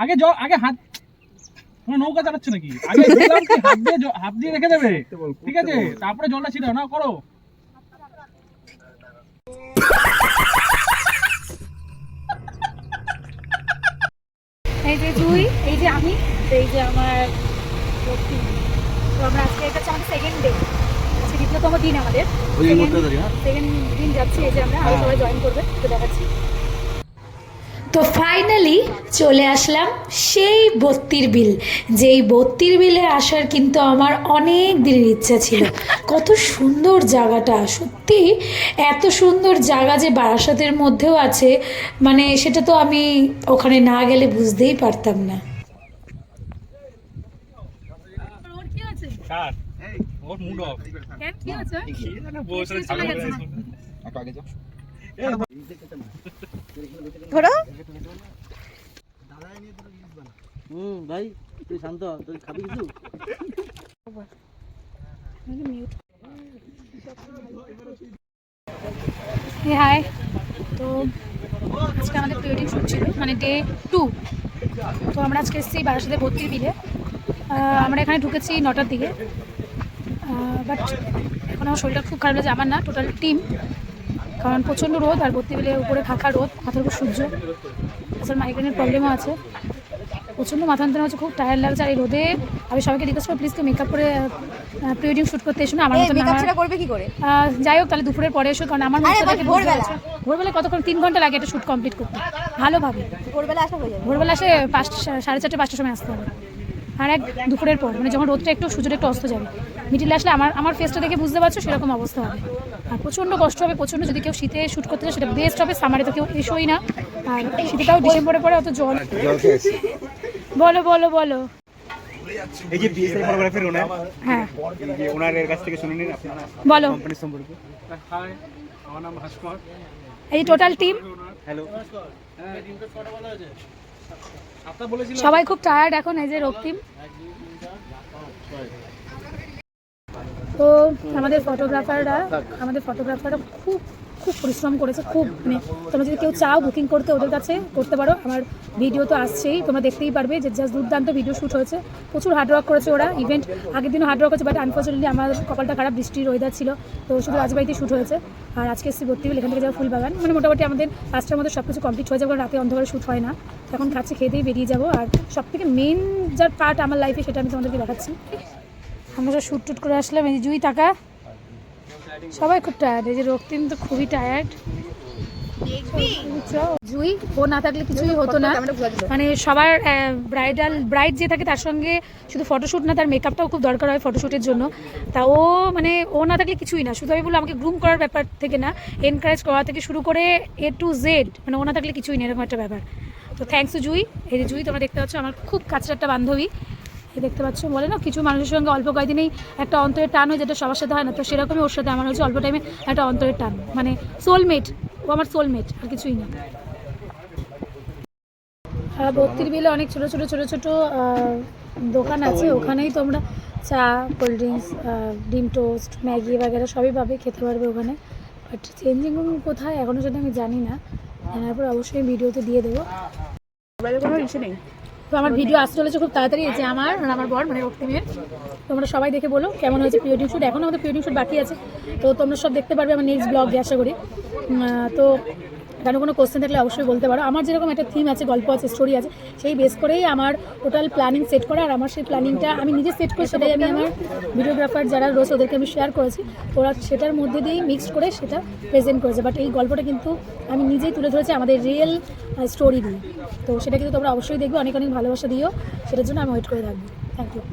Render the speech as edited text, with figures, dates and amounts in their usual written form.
আগে আগে হাত নৌকা চালাচ্ছ নাকি? আগে হাত দিয়ে রেখে দেবে, ঠিক আছে? তারপরে জলটা ছিটাও না, করো। এই যে জুই, এই যে আমি, এই যে আমার লক্ষ্মী। তো আমরা আজকে এটা হচ্ছে আমাদের সেকেন্ড ডে, আজকে দ্বিতীয়তম দিন আমাদের। সেকেন্ড দিন যাচ্ছি, এই যে আমরা আরো সবাই জয়েন করবে, তো দেখাচ্ছি। তো ফাইনালি চলে আসলাম সেই বত্তির বিল, যেই বত্তির বিলে আসার কিন্তু আমার অনেক দিনের ইচ্ছা ছিল। কত সুন্দর জায়গাটা, সত্যি এত সুন্দর জায়গা যে বারাসাতের মধ্যেও আছে, মানে সেটা তো আমি ওখানে না গেলে বুঝতেই পারতাম না। ধরো ভাই তুই শান্ত, তুই খাবি কিছু? হাই, তো আজকে আমাদের প্রি ওয়েডিং শ্যুট ছিল, মানে ডে 2। তো আমরা আজকে এসেছি বারাসাতে বত্তির বিলে। আমরা এখানে ঢুকেছি 9টার দিকে, বাট এখন আমার শরীরটা খুব খারাপ লাগছে, আমার না, টোটাল টিম। কারণ প্রচণ্ড রোদ, আর বত্তির বিলে উপরে ফাঁকা রোদ, মাথার উপর সূর্য, আসলে মাইগ্রেনের প্রবলেমও আছে, প্রচণ্ড মাথা যন্ত্রণা হচ্ছে, খুব টায়ার্ড লাগছে। আর এই রোদে আমি সবাইকে রিকোয়েস্ট করবো প্লিজ কেউ মেকআপ করে প্রি ওয়েডিং শ্যুট করতে এসো না। আমার মতো করবে কি করে, যাই হোক তাহলে দুপুরের পরে এসো, কারণ আমার ভোরবেলা কতক্ষণ 3 ঘন্টা লাগে এটা শ্যুট কমপ্লিট করতে ভালোভাবে। ভোরবেলা আসে 5, 4:30, 5টার সময় আসতে হবে। আর এক দুপুরের পর, মানে যখন রোদটা একটু, সূর্যটা একটু অস্ত যাবে, মিডিলে আসলে আমার ফেসটা দেখে বুঝতে পারছো সেরকম অবস্থা হবে। আর প্রচণ্ড কষ্ট হবে, প্রচণ্ড। যদি কেউ শীতে শ্যুট করতে চায় সেটা বেস্ট হবে, সামারে তো কেউ এসোই না। আর শীতেটাও ডিসেম্বরে পরে অত জল। বলো বলো বলো। এই যে বিএসআই ফটোগ্রাফার ওনার, হ্যাঁ, এই যে ওনার কাছ থেকে শুনে নিন আপনারা বলো কোম্পানি সম্পর্কে। হাই, আমার নাম হাসকুমার। এই টোটাল টিম। হ্যালো। সবাই খুব টায়ার্ড এখন, এই যে রক্তিম। তো আমাদের ফটোগ্রাফাররা খুব খুব পরিশ্রম করেছে, খুব, মানে তোমরা যদি কেউ চাও বুকিং করতে ওদের কাছে করতে পারো। আমার ভিডিও তো আসছেই, তোমরা দেখতেই পারবে যে জাস্ট দুর্দান্ত ভিডিও শ্যুট হয়েছে। প্রচুর হার্ডওয়ার্ক করেছে ওরা, ইভেন্ট আগের দিনও হার্ডওয়ার্ক করেছে, বাট আনফর্চুনেটলি আমার কপালটা খারাপ, বৃষ্টির ওয়েদার ছিল, তো শুধু রাজবাড়িতে শ্যুট হয়েছে। আর আজকে এসেছি বত্তির বিল, এখান থেকে যাবো ফুলবাগান। মানে মোটামুটি আমাদের 5টার মধ্যে সব কিছু কমপ্লিট হয়ে যাবে, কারণ রাতে অন্ধকারে শ্যুট হয় না। এখন খাচ্ছে, খেতেই বেরিয়ে যাবো। আর সব থেকে মেন যার পার্ট আমার লাইফে, সেটা আমি তোমাদেরকে দেখাচ্ছি। আমরা সব শ্যুট টুট করে আসলাম। এই যে জুই টাকা, সবাই খুব টায়ার্ড। এই যে রক্তিম তো খুবই টায়ার্ড। জুই ও না থাকলে কিছুই হতো না, মানে সবার ব্রাইড যে থাকে তার সঙ্গে শুধু ফটোশ্যুট না, তার মেকআপটাও খুব দরকার হয় ফটোশ্যুটের জন্য। তা ও না থাকলে কিছুই না। শুধু আমি বলবো আমাকে গ্রুম করার ব্যাপার থেকে না, এনকারেজ করা থেকে শুরু করে A to Z, মানে ও না থাকলে কিছুই না, এরকম একটা ব্যাপার। তো থ্যাঙ্কস টু জুই। এই যে জুই তোমরা দেখতে পাচ্ছ, আমার খুব কাছের একটা বান্ধবী, দেখতে পাচ্ছ। বলে না কিছু মানুষের সঙ্গে অল্প কয়েকদিনেই একটা অন্তরের টান হয়, যেটা সবার সাথে হয় না, তো সেরকমই ওর সাথে আমার হচ্ছে অল্প টাইমে একটা অন্তরের টান, মানে সোলমেট। ও আমার সোলমেট, আর কিছুই না। বত্তির বিলে অনেক ছোটো ছোটো দোকান আছে, ওখানেই তোমরা চা, কোল্ড ড্রিঙ্কস, ডিম টোস্ট, ম্যাগি বাগেরা সবই পাবে, খেতে পারবে ওখানে। বাট চেঞ্জিং রুম কোথায় এখনও সেটা আমি জানি না, জানার পর অবশ্যই ভিডিওতে দিয়ে দেবো। কোনো ইস্যু নেই। তো আমার ভিডিও আসতে চলেছে খুব তাড়াতাড়ি, এই যে আমার বর, মানে রক্তিমের। তোমরা সবাই দেখে বলো কেমন হয়েছে প্রি ওয়েডিং শ্যুট। এখনও আমাদের প্রি ওয়েডিং শ্যুট বাকি আছে, তো তোমরা সব দেখতে পারবে আমার নেক্সট ব্লগে আশা করি। তো কারণ কোনো কোশ্চেন থাকলে অবশ্যই বলতে পারো। আমার যেরকম একটা থিম আছে, গল্প আছে, স্টোরি আছে, সেই বেস করেই আমার টোটাল প্ল্যানিং সেট করা। আর আমার সেই প্ল্যানিংটা আমি নিজে সেট করি, সেটাই আমি আমার ভিডিওগ্রাফার যারা রয়েছে ওদেরকে আমি শেয়ার করেছি। ওরা সেটার মধ্যে দিয়েই মিক্সড করে সেটা প্রেজেন্ট করেছে। বাট এই গল্পটা কিন্তু আমি নিজেই তুলে ধরেছি আমাদের রিয়েল স্টোরি দিয়ে। তো সেটা কিন্তু তোমরা অবশ্যই দেখবে, অনেক অনেক ভালোবাসা দিও, সেটার জন্য আমি ওয়েট করে থাকবো। Thank you.